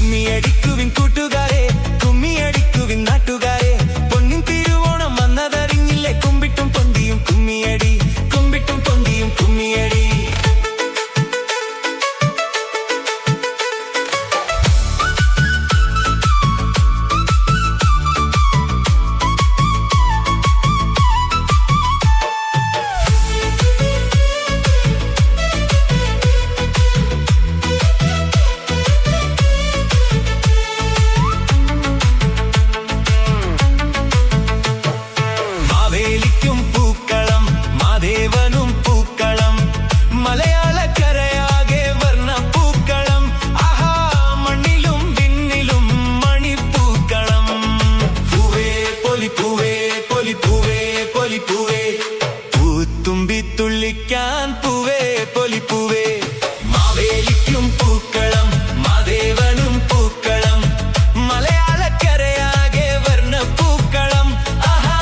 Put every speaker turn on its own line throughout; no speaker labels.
കുമ്മിയടിക്കുവിൻ കൂട്ടുകാരെ, കുമ്മിയടിക്കുവിൻ നാട്ടുകാരെ. പൊന്നിൻ തിരുവോണം വന്നതറിഞ്ഞില്ലേ, കുമ്പിട്ടും പൊന്തിയും കുമ്മിയടി, കുമ്പിട്ടും പൊന്തിയും കുമ്മിയടി. മാവേലിക്കും പൂക്കളം, മാദേവനും പൂക്കളം, മലയാളക്കരയാകെ വർണ്ണ പൂക്കളം. ആഹാ, മണ്ണിലും വിണ്ണിലും മണിപ്പൂക്കളം. പൂവേ പൊലിപ്പൂവേ, പൊലിപ്പൂവേ, പൊലിപ്പൂവേ, പൂത്തുമ്പി തുള്ളിക്കാൻ പൂവേ പൊലിപ്പൂവേ. മാവേലിക്കും പൂക്കളം, മാദേവനും പൂക്കളം, മലയാളക്കരയാകെ വർണ്ണ പൂക്കളം. ആഹാ,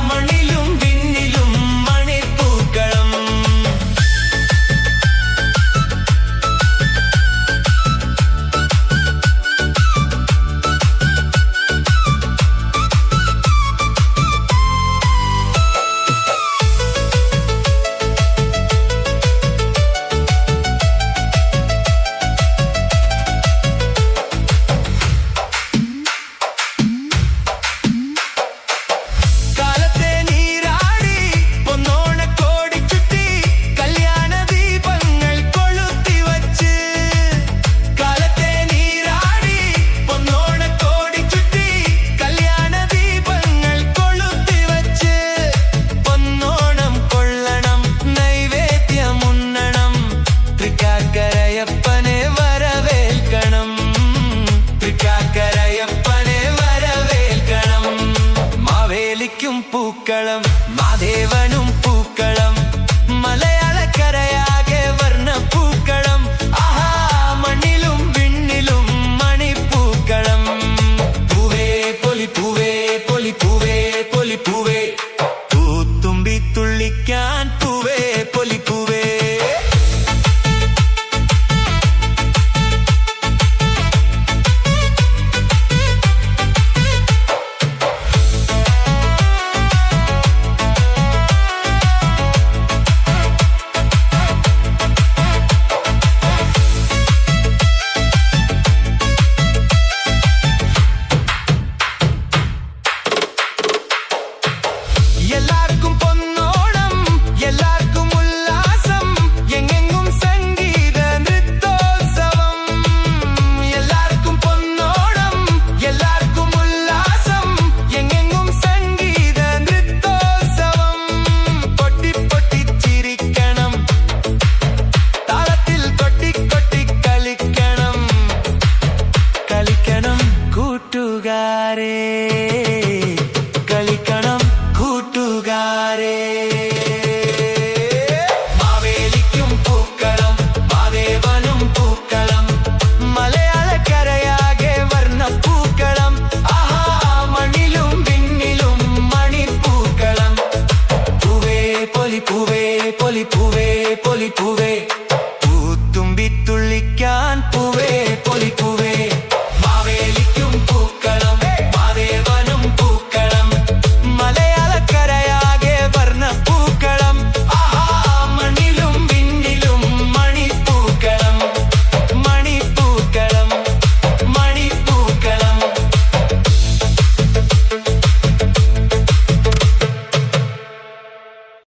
മണ്ണിലും വിണ്ണിലും മണിപ്പൂക്കളം. കാലത്തെ നീരാടി പൊന്നോണക്കോടി ചുറ്റി, കല്യാണ ദീപങ്ങൾ കൊളുത്തി വച്ച്. കാലത്തെ നീരാടി പൊന്നോണക്കോടി ചുറ്റി, കല്യാണ ദീപങ്ങൾ കൊളുത്തി വച്ച്. പൊന്നോണം കൊള്ളണം, നൈവേദ്യമുണ്ണണം, തൃക്കാക്കരയപ്പനെ വരവേൽക്കണം, തൃക്കാക്കരയപ്പനെ വരവേൽക്കണം. മാവേലിക്കും പൂക്കളം,